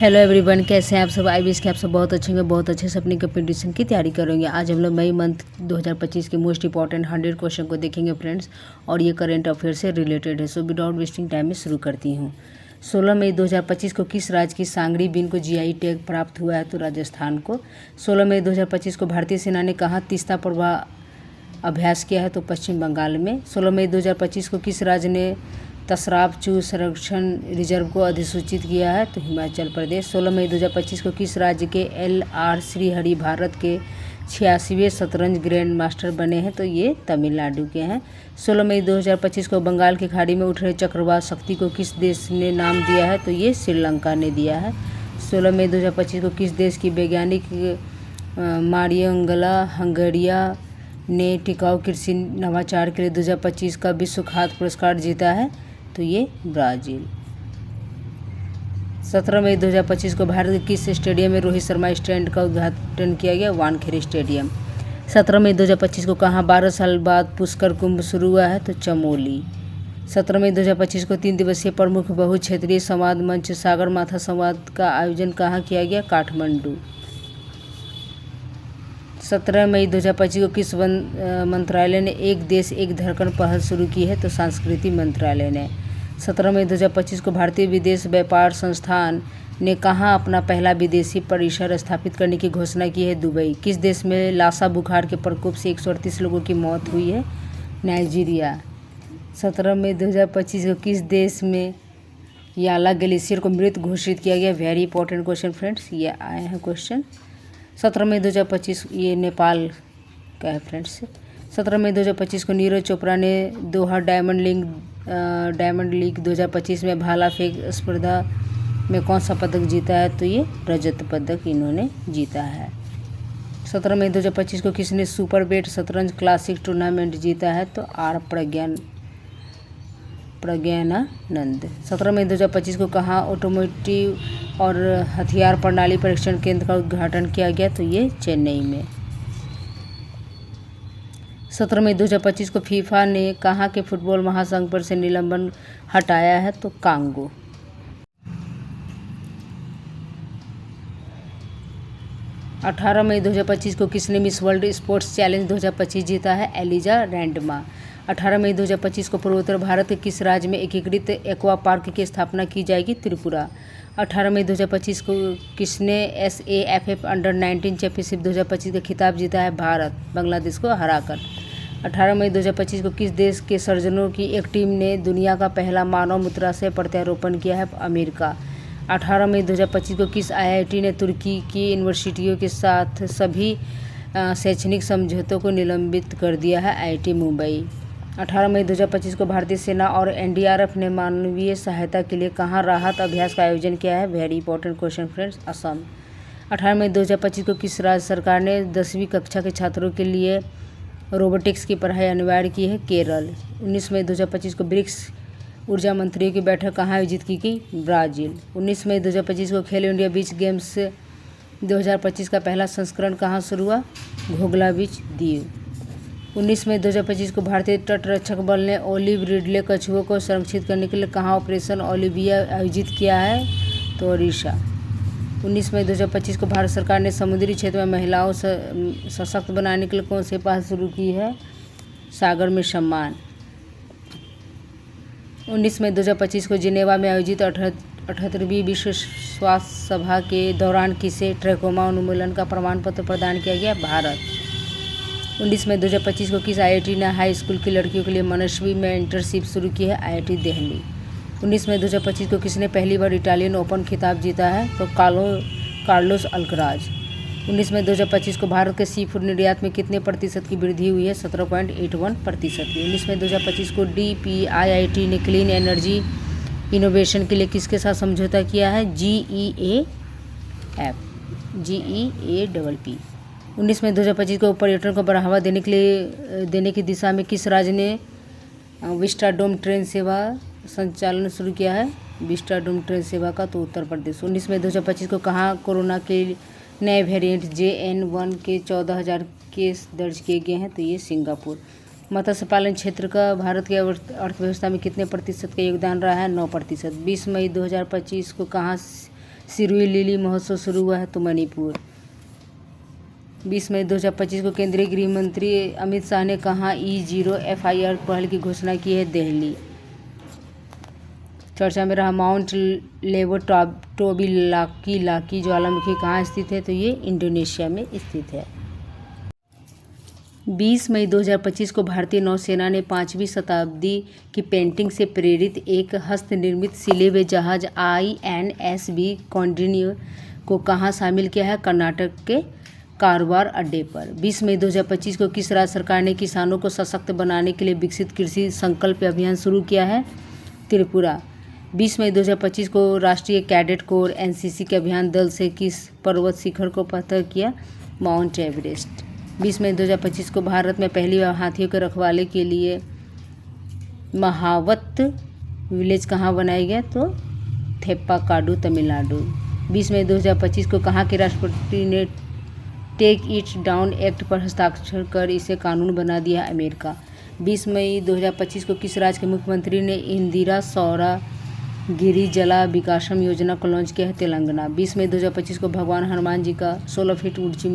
Hello everyone, कैसे हैं आप सब। आई विश के आप सब बहुत अच्छे होंगे, बहुत अच्छे से अपनी कंपटीशन की तैयारी करेंगे। आज हम लोग मई मंथ 2025 के मोस्ट इंपॉर्टेंट 100 क्वेश्चन को देखेंगे फ्रेंड्स, और ये करंट अफेयर से रिलेटेड है। सो विदाउट वेस्टिंग टाइम में शुरू करती हूँ। 16 मई 2025 को किस राज्य की सांगरी बीन को जीआई टैग प्राप्त हुआ है? तो राजस्थान को। 16 मई 2025 को भारतीय सेना ने कहाँ तीस्ता प्रवाह अभ्यास किया है? तो पश्चिम बंगाल में। 16 मई 2025 को किस राज्य ने तसराब चू संरक्षण रिजर्व को अधिसूचित किया है? तो हिमाचल प्रदेश। 16 मई 2025 को किस राज्य के LR श्रीहरि भारत के 86वें शतरंज ग्रैंड मास्टर बने हैं? तो ये तमिलनाडु के हैं। 16 मई 2025 को बंगाल की खाड़ी में उठ रहे चक्रवात शक्ति को किस देश ने नाम दिया है? तो ये श्रीलंका ने दिया है। 16 मई 2025 को किस देश की वैज्ञानिक मारियंगला हंगरिया ने टिकाऊ कृषि नवाचार के लिए 2025 का विश्व खाद्य पुरस्कार जीता है? तो ये ब्राज़ील। 17 मई 2025 को भारत के किस स्टेडियम में रोहित शर्मा स्टैंड का उद्घाटन किया गया? वानखेड़े स्टेडियम। 17 मई 2025 को कहाँ 12 साल बाद पुष्कर कुंभ शुरू हुआ है? तो चमोली। 17 मई 2025 को 3 दिवसीय प्रमुख बहु क्षेत्रीय संवाद मंच सागर माथा संवाद का आयोजन कहाँ किया गया? काठमांडू। 17 मई 2025 को किस मंत्रालय ने एक देश एक धड़कन पहल शुरू की है? तो संस्कृति मंत्रालय ने। 17 मई 2025 को भारतीय विदेश व्यापार संस्थान ने कहाँ अपना पहला विदेशी परिसर स्थापित करने की घोषणा की है? दुबई। किस देश में लासा बुखार के प्रकोप से 138 लोगों की मौत हुई है? नाइजीरिया। 17 मई 2025 को किस देश में याला ग्लेशियर को मृत घोषित किया गया? वेरी इंपॉर्टेंट क्वेश्चन फ्रेंड्स, ये आए हैं क्वेश्चन। 17 मई 2025 ये नेपाल का है फ्रेंड्स। 17 मई 2025 को नीरज चोपड़ा ने दोहा डायमंड लीग 2025 में भाला फेंक स्पर्धा में कौन सा पदक जीता है? तो ये रजत पदक इन्होंने जीता है। 17 मई 2025 को किसने सुपर बेट शतरंज क्लासिक टूर्नामेंट जीता है? तो आर प्रज्ञानानंद। 17 मई 2025 को कहाँ ऑटोमोटिव और हथियार प्रणाली परीक्षण केंद्र का उद्घाटन किया गया? तो ये चेन्नई में। 17 मई 2025 को फीफा ने कहाँ के फुटबॉल महासंघ पर से निलंबन हटाया है? तो कांगो। 18 मई 2025 को किसने मिस वर्ल्ड स्पोर्ट्स चैलेंज 2025 जीता है? एलिजा रैंडमा। 18 मई 2025 को पूर्वोत्तर भारत के किस राज्य में एकीकृत एक्वा पार्क की स्थापना की जाएगी? त्रिपुरा। 18 मई 2025 को किसने SAFF अंडर-19 चैंपियनशिप 2025 का खिताब जीता है? भारत, बांग्लादेश को हराकर। 18 मई 2025 को किस देश के सर्जनों की एक टीम ने दुनिया का पहला मानव मूत्राशय प्रत्यारोपण किया है? अमेरिका। 18 मई 2025 को किस IIT ने तुर्की की यूनिवर्सिटियों के साथ सभी शैक्षणिक समझौतों को निलंबित कर दिया है? IIT मुंबई। 18 मई 2025 को भारतीय सेना और NDRF ने मानवीय सहायता के लिए कहाँ राहत अभ्यास का आयोजन किया है? Very important question friends, Assam. 18 मई 2025 को किस राज्य सरकार ने 10वीं कक्षा के छात्रों के लिए रोबोटिक्स की पढ़ाई अनिवार्य की है? केरल। 19 मई 2025 को ब्रिक्स ऊर्जा मंत्रियों की बैठक कहाँ आयोजित की गई? ब्राज़ील। 19 मई 2025 को खेलो इंडिया बीच गेम्स 2025 का पहला संस्करण कहाँ शुरू हुआ? घोघला बीच, दीव। 19 मई 2025 को भारतीय तटरक्षक बल ने ओलिव रिडले कछुओं को संरक्षित करने के लिए कहाँ ऑपरेशन ओलिविया आयोजित किया है? तो ओडिशा। 19 मई 2025 को भारत सरकार ने समुद्री क्षेत्र में महिलाओं सशक्त बनाने के लिए कौन सी पहल शुरू की है? सागर में सम्मान। 19 मई 2025 को जिनेवा में आयोजित 78वीं विश्व स्वास्थ्य सभा के दौरान किसे ट्रैकोमा उन्मूलन का प्रमाण पत्र प्रदान किया गया? भारत। 19 मई 2025 को किस IIT ने हाई स्कूल की लड़कियों के लिए मनस्वी में इंटर्नशिप शुरू की है? IIT दिल्ली। 19 मई 2025 को किसने पहली बार इटालियन ओपन खिताब जीता है? तो कार्लोस अल्कराज। 19 मई 2025 को भारत के सी फूड निर्यात में कितने प्रतिशत की वृद्धि हुई है? 17.81% की। 19 मई 2025 को DPIIT ने क्लीन एनर्जी इनोवेशन के लिए किसके साथ समझौता किया है? GEAPP। 19 मई 2025 को पर्यटन को बढ़ावा देने की दिशा में किस राज्य ने विस्टाडोम ट्रेन सेवा संचालन शुरू किया है? विस्टाडोम ट्रेन सेवा का तो उत्तर प्रदेश। 19 मई 2025 को कहाँ कोरोना के नए वेरिएंट JN1 के 14,000 केस दर्ज किए गए हैं? तो ये सिंगापुर। मत्स्य पालन क्षेत्र का भारत की अर्थव्यवस्था में कितने प्रतिशत का योगदान रहा है? 9%। 20 मई 2025 को कहाँ सिरुई लिली महोत्सव शुरू हुआ है तो मणिपुर। 20 मई 2025 को केंद्रीय गृह मंत्री अमित शाह ने कहा E0 FIR पहल की घोषणा की है दिल्ली। चर्चा में रहा माउंट लेवोटोबिलाकी ज्वालामुखी कहाँ स्थित है तो ये इंडोनेशिया में स्थित है। 20 मई 2025 को भारतीय नौसेना ने 5वीं शताब्दी की पेंटिंग से प्रेरित एक हस्तनिर्मित सिले हुए जहाज INSV कौंडिन्य को कहाँ शामिल किया है कर्नाटक के कारवार अड्डे पर। 20 मई 2025 को किस राज्य सरकार ने किसानों को सशक्त बनाने के लिए विकसित कृषि संकल्प अभियान शुरू किया है त्रिपुरा। 20 मई 2025 को राष्ट्रीय कैडेट कोर NCC के अभियान दल से किस पर्वत शिखर को फतह किया माउंट एवरेस्ट। 20 मई 2025 को भारत में पहली बार हाथियों के रखवाले के लिए महावत विलेज कहाँ बनाया गया तो थेप्पाकाडू तमिलनाडु। 20 मई 2025 को कहाँ के राष्ट्रपति ने टेक इट डाउन एक्ट पर हस्ताक्षर कर इसे कानून बना दिया अमेरिका। 20 मई 2025 को किस राज्य के मुख्यमंत्री ने इंदिरा सौरा गिरी जला विकासम योजना को लॉन्च किया है तेलंगाना। 20 मई 2025 को भगवान हनुमान जी का 16 फीट ऊंची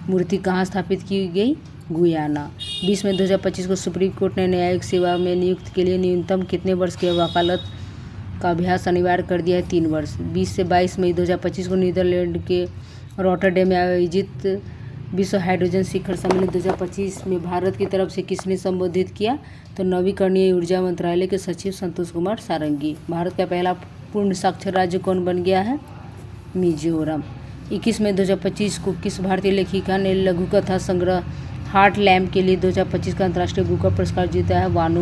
मूर्ति कहाँ स्थापित की गई गुयाना। 20 मई 2025 को सुप्रीम कोर्ट ने न्यायिक सेवा में नियुक्ति के लिए न्यूनतम कितने वर्ष की वकालत का अभ्यास अनिवार्य कर दिया है 3 वर्ष। 20 से 22 मई 2025 को नीदरलैंड के रॉटरडैम में आयोजित विश्व हाइड्रोजन शिखर सम्मेलन 2025 में भारत की तरफ से किसने संबोधित किया तो नवीकरणीय ऊर्जा मंत्रालय के सचिव संतोष कुमार सारंगी। भारत का पहला पूर्ण साक्षर राज्य कौन बन गया है मिजोरम। 21 मई 2025 को किस भारतीय लेखिका ने लघु कथा संग्रह हार्ट लैम्प के लिए 2025 का अंतर्राष्ट्रीय बुकर पुरस्कार जीता है बानो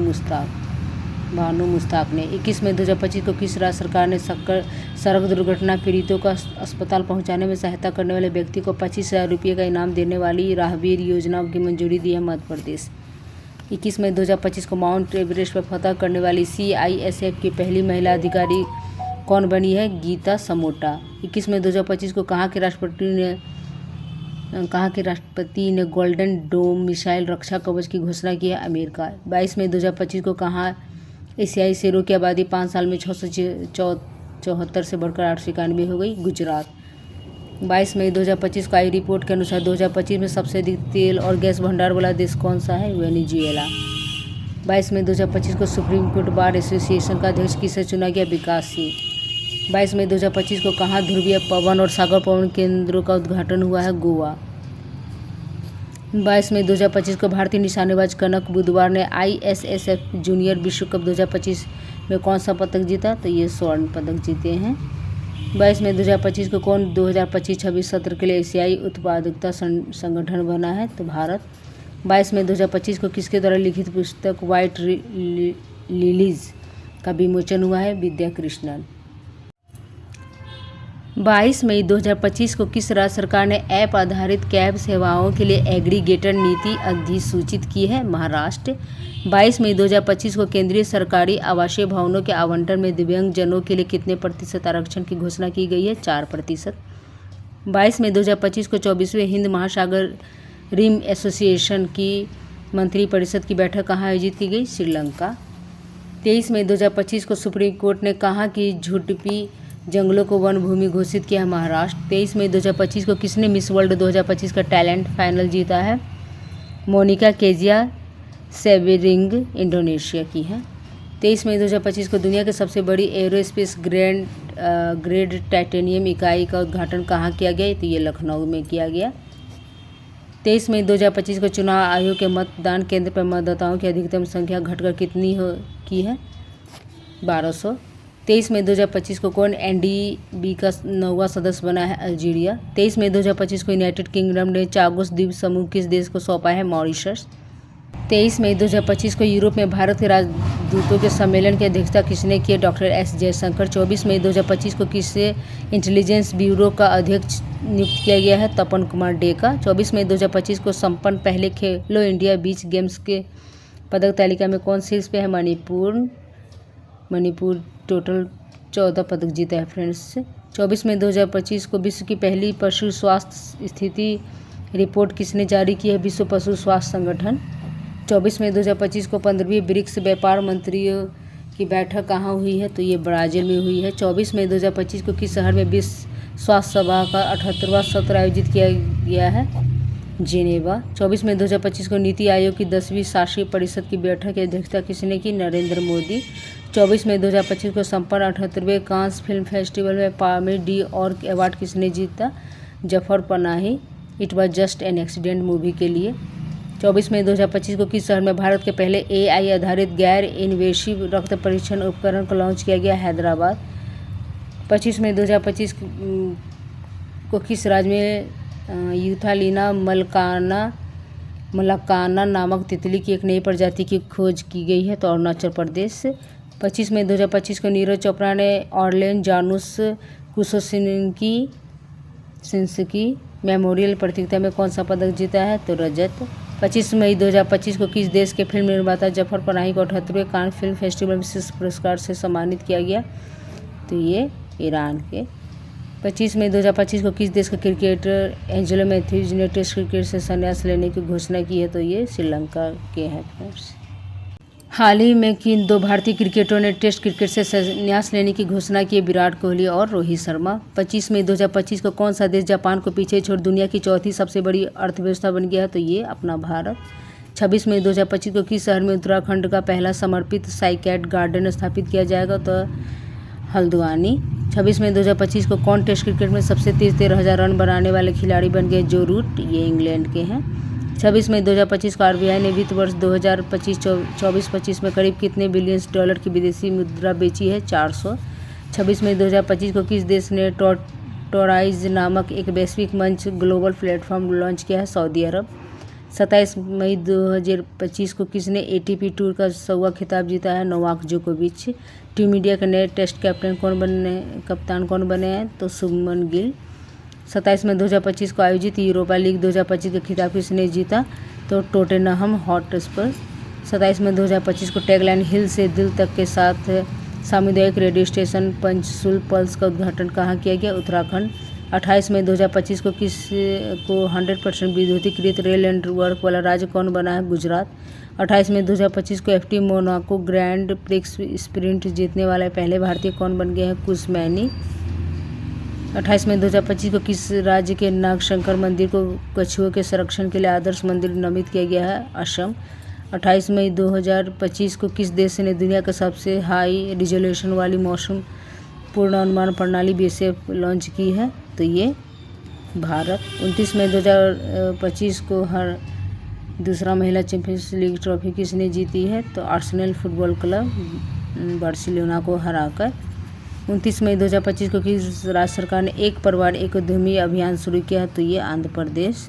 मुश्ताक ने। 21 मई 2025 को किस राज्य सरकार ने सड़क दुर्घटना पीड़ितों को अस्पताल पहुंचाने में सहायता करने वाले व्यक्ति को 25,000 रुपये का इनाम देने वाली राहगीर योजना की मंजूरी दी है मध्य प्रदेश। 21 मई 2025 को माउंट एवरेस्ट पर फतह करने वाली CISF की पहली महिला अधिकारी कौन बनी है गीता समोटा। 21 मई 2025 को कहाँ के राष्ट्रपति ने गोल्डन डोम मिसाइल रक्षा कवच की घोषणा की है अमेरिका। 22 मई 2025 को कहाँ एशियाई शेरों की आबादी 5 साल में 674 से बढ़कर 891 हो गई गुजरात। 22 मई 2025 को आई रिपोर्ट के अनुसार 2025 में सबसे अधिक तेल और गैस भंडार वाला देश कौन सा है वेनेजुएला। 22 मई 2025 को सुप्रीम कोर्ट बार एसोसिएशन का अध्यक्ष किसे चुना गया विकास सिंह। 22 मई 2025 को कहाँ ध्रुवीय पवन और सागर पवन केंद्रों का उद्घाटन हुआ है गोवा। 22 मई 2025 को भारतीय निशानेबाज कनक बुधवार ने ISSF जूनियर विश्व कप 2025 में कौन सा पदक जीता तो ये स्वर्ण पदक जीते हैं। 22 मई 2025 को कौन 2025-26 सत्र के लिए एशियाई उत्पादकता संगठन बना है तो भारत। 22 मई 2025 को किसके द्वारा लिखित पुस्तक व्हाइट लिलीज का विमोचन हुआ है विद्या कृष्णन। 22 मई 2025 को किस राज्य सरकार ने ऐप आधारित कैब सेवाओं के लिए एग्रीगेटर नीति अधिसूचित की है महाराष्ट्र। 22 मई 2025 को केंद्रीय सरकारी आवासीय भवनों के आवंटन में दिव्यांगजनों के लिए कितने प्रतिशत आरक्षण की घोषणा की गई है 4%। 22 मई 2025 को 24वें हिंद महासागर रिम एसोसिएशन की मंत्रिपरिषद की बैठक कहाँ आयोजित की गई श्रीलंका। 23 मई 2025 को सुप्रीम कोर्ट ने कहा कि झुडपी जंगलों को वन भूमि घोषित किया है महाराष्ट्र। 23 मई 2025 को किसने मिस वर्ल्ड 2025 का टैलेंट फाइनल जीता है मोनिका केजिया सेवेरिंग इंडोनेशिया की है। 23 मई 2025 को दुनिया की सबसे बड़ी एरोस्पेस ग्रेड टाइटेनियम इकाई का उद्घाटन कहाँ किया गया तो ये लखनऊ में किया गया। 23 मई 2025 को चुनाव आयोग के मतदान केंद्र पर मतदाताओं की अधिकतम संख्या घटकर कितनी की है 1200। 23 मई 2025 को कौन NDB का 9वां सदस्य बना है अल्जीरिया। 23 मई 2025 को यूनाइटेड किंगडम ने चागोस द्वीप समूह किस देश को सौंपा है मॉरिशस। 23 मई 2025 को यूरोप में भारत के राजदूतों के सम्मेलन की अध्यक्षता किसने की डॉक्टर S जयशंकर। 24 मई 2025 को किसे इंटेलिजेंस ब्यूरो का अध्यक्ष नियुक्त किया गया है तपन कुमार डे का। 24 मई 2025 को संपन्न पहले खेलो इंडिया बीच गेम्स के पदक तालिका में कौन शीर्ष पे है मणिपुर टोटल 14 पदक जीता है फ्रेंड्स। 24 मई 2025 को विश्व की पहली पशु स्वास्थ्य स्थिति रिपोर्ट किसने जारी की है विश्व पशु स्वास्थ्य संगठन। 24 मई 2025 को 15वीं ब्रिक्स व्यापार मंत्रियों की बैठक कहाँ हुई है, तो ये ब्राज़ील में हुई है। 24 मई 2025 को किस शहर में विश्व स्वास्थ्य सभा का 78वां सत्र आयोजित किया गया है, जिनेवा। 24 मई 2025 को नीति आयोग की 10वीं शासी परिषद की बैठक की अध्यक्षता किसने की, नरेंद्र मोदी। 24 मई 2025 को संपन्न 78वें कांस फिल्म फेस्टिवल में पामे डी और अवार्ड किसने जीता, Zafar Panahi, it was just an accident movie के लिए। 24 मई 2025 को किस शहर में भारत के पहले AI आधारित गैर इन्वेसिव रक्त परीक्षण उपकरण को लॉन्च किया गया, हैदराबाद। 25 मई 2025 को किस राज्य में यूथालिना मलकाना नामक तितली की एक नई प्रजाति की खोज की गई है, तो अरुणाचल प्रदेश। 25 मई 2025 को नीरज चोपड़ा ने ऑरलेन जानुस कुसोसिंस्की मेमोरियल प्रतियोगिता में कौन सा पदक जीता है, तो रजत। 25 मई 2025 को किस देश के फिल्म निर्माता जफर पनाही को 78वें कान फिल्म फेस्टिवल में विशेष पुरस्कार से सम्मानित किया गया, तो ये ईरान के। 25 मई 2025 को किस देश का क्रिकेटर एंजेलो मैथ्यूज ने टेस्ट क्रिकेट से संन्यास लेने की घोषणा की है, तो ये श्रीलंका के हैं फ्रेंड्स। हाल ही में किन 2 भारतीय क्रिकेटरों ने टेस्ट क्रिकेट से संन्यास लेने की घोषणा की, विराट कोहली और रोहित शर्मा। 25 मई 2025 को कौन सा देश जापान को पीछे छोड़ दुनिया की चौथी सबसे बड़ी अर्थव्यवस्था बन गया है, तो ये अपना भारत। 26 मई 2025 को किस शहर में उत्तराखंड का पहला समर्पित साइकैड गार्डन स्थापित किया जाएगा, तो हल्द्वानी। 26 मई 2025 को कौन टेस्ट क्रिकेट में सबसे तेज 13,000 रन बनाने वाले खिलाड़ी बन गए, जो रूट, ये इंग्लैंड के हैं। 26 मई 2025 को RBI ने वित्त वर्ष 2024-25 में करीब कितने बिलियन डॉलर की विदेशी मुद्रा बेची है, 400। 26 मई 2025 को किस देश ने टोराइज नामक एक वैश्विक मंच ग्लोबल प्लेटफॉर्म लॉन्च किया है, सऊदी अरब। 27 मई 2025 को किसने ATP टूर का 100वां खिताब जीता है, नोवाक जोकोविच। टीम इंडिया के नए टेस्ट कप्तान कौन बने हैं, तो शुभमन गिल। 27 मई 2025 को आयोजित यूरोपा लीग 2025 का खिताब किसने जीता, तो टोटेनहम हॉटस्पर। 27 मई 2025 को टैगलाइन हिल से दिल तक के साथ सामुदायिक रेडियो स्टेशन पंचसूल पल्स का उद्घाटन कहाँ किया गया, उत्तराखंड। 28 मई 2025 को 100% विद्युतीकृत रेल एंड वर्क वाला राज्य कौन बना है, गुजरात। 28 मई 2025 को FT Monaco grand prix sprint जीतने वाले पहले भारतीय कौन बन गए हैं, कुसमैनी। 28 मई 2025 को किस राज्य के नागशंकर मंदिर को कछुओं के संरक्षण के लिए आदर्श मंदिर नामित किया गया है, असम। 28 मई 2025 को किस देश ने दुनिया का सबसे हाई रिजोल्यूशन वाली मौसम पूर्वानुमान प्रणाली BSF लॉन्च की है, तो ये भारत। 29 मई 2025 को हर दूसरा महिला चैंपियंस लीग ट्रॉफी किसने जीती है, तो आर्सेनल फुटबॉल क्लब बार्सिलोना को हराकर। 29 मई 2025 को किस राज्य सरकार ने एक परिवार एक उद्यमी अभियान शुरू किया है, तो ये आंध्र प्रदेश।